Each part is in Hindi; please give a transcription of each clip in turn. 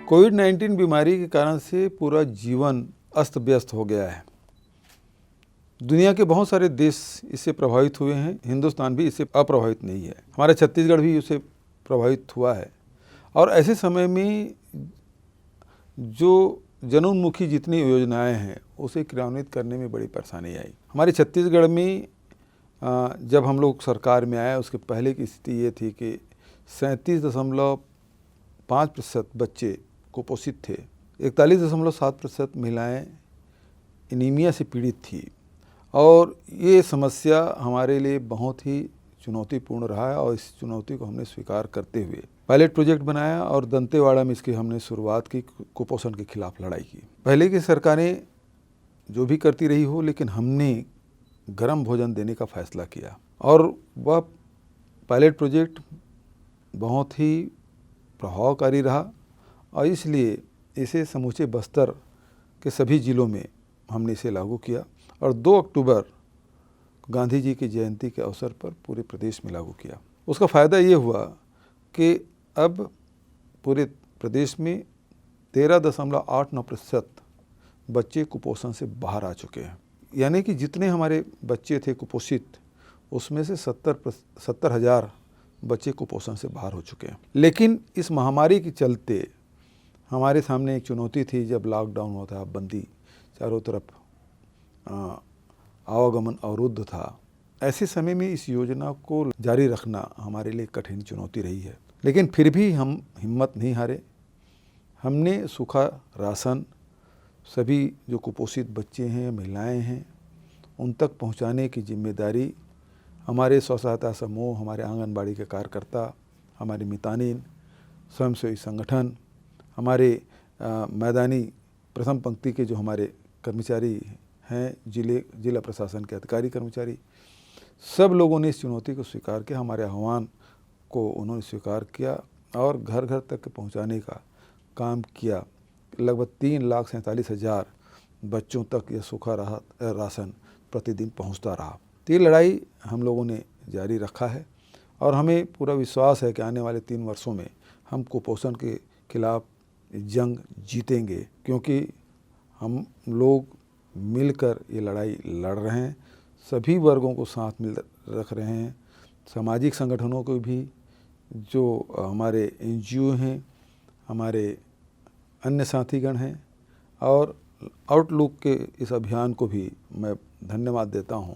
कोविड-19 बीमारी के कारण से पूरा जीवन अस्त व्यस्त हो गया है। दुनिया के बहुत सारे देश इससे प्रभावित हुए हैं, हिंदुस्तान भी इससे अप्रभावित नहीं है। हमारा छत्तीसगढ़ भी इससे प्रभावित हुआ है और ऐसे समय में जो जनोन्मुखी जितनी योजनाएं हैं उसे क्रियान्वित करने में बड़ी परेशानी आई। हमारे छत्तीसगढ़ में जब हम लोग सरकार में आए उसके पहले की स्थिति ये थी कि 37.5% बच्चे कुपोषित थे, 41.7% महिलाएं एनीमिया से पीड़ित थी और ये समस्या हमारे लिए बहुत ही चुनौतीपूर्ण रहा है और इस चुनौती को हमने स्वीकार करते हुए पायलट प्रोजेक्ट बनाया और दंतेवाड़ा में इसकी हमने शुरुआत की, कुपोषण के खिलाफ लड़ाई की। पहले की सरकारें जो भी करती रही हो, लेकिन हमने गर्म भोजन देने का फैसला किया और वह पायलट प्रोजेक्ट बहुत ही प्रभावकारी रहा और इसलिए इसे समूचे बस्तर के सभी ज़िलों में हमने इसे लागू किया और 2 अक्टूबर गांधी जी की जयंती के अवसर पर पूरे प्रदेश में लागू किया। उसका फ़ायदा ये हुआ कि अब पूरे प्रदेश में 13.89% बच्चे कुपोषण से बाहर आ चुके हैं। यानी कि जितने हमारे बच्चे थे कुपोषित, उसमें से 70,000 बच्चे कुपोषण से बाहर हो चुके हैं। लेकिन इस महामारी के चलते हमारे सामने एक चुनौती थी। जब लॉकडाउन हुआ था, बंदी, चारों तरफ आवागमन अवरुद्ध था, ऐसे समय में इस योजना को जारी रखना हमारे लिए कठिन चुनौती रही है। लेकिन फिर भी हम हिम्मत नहीं हारे। हमने सूखा राशन सभी जो कुपोषित बच्चे हैं, महिलाएं हैं, उन तक पहुंचाने की जिम्मेदारी हमारे स्व सहायता समूह, हमारे आंगनबाड़ी के कार्यकर्ता, हमारे मितानिन, स्वयंसेवी संगठन, हमारे मैदानी प्रथम पंक्ति के जो हमारे कर्मचारी हैं, जिला प्रशासन के अधिकारी कर्मचारी, सब लोगों ने इस चुनौती को स्वीकार किया। हमारे आह्वान को उन्होंने स्वीकार किया और घर घर तक पहुंचाने का काम किया। लगभग 3,47,000 बच्चों तक यह सूखा राशन प्रतिदिन पहुंचता रहा। तो ये लड़ाई हम लोगों ने जारी रखा है और हमें पूरा विश्वास है कि आने वाले 3 वर्षों में हम कुपोषण के खिलाफ जंग जीतेंगे, क्योंकि हम लोग मिलकर ये लड़ाई लड़ रहे हैं। सभी वर्गों को साथ मिल रख रहे हैं, सामाजिक संगठनों को भी, जो हमारे NGO हैं, हमारे अन्य साथीगण हैं और आउटलुक के इस अभियान को भी मैं धन्यवाद देता हूं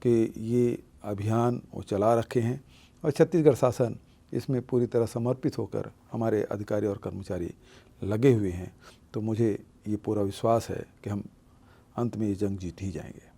कि ये अभियान वो चला रखे हैं और छत्तीसगढ़ शासन इसमें पूरी तरह समर्पित होकर हमारे अधिकारी और कर्मचारी लगे हुए हैं। तो मुझे ये पूरा विश्वास है कि हम अंत में ये जंग जीत ही जाएंगे।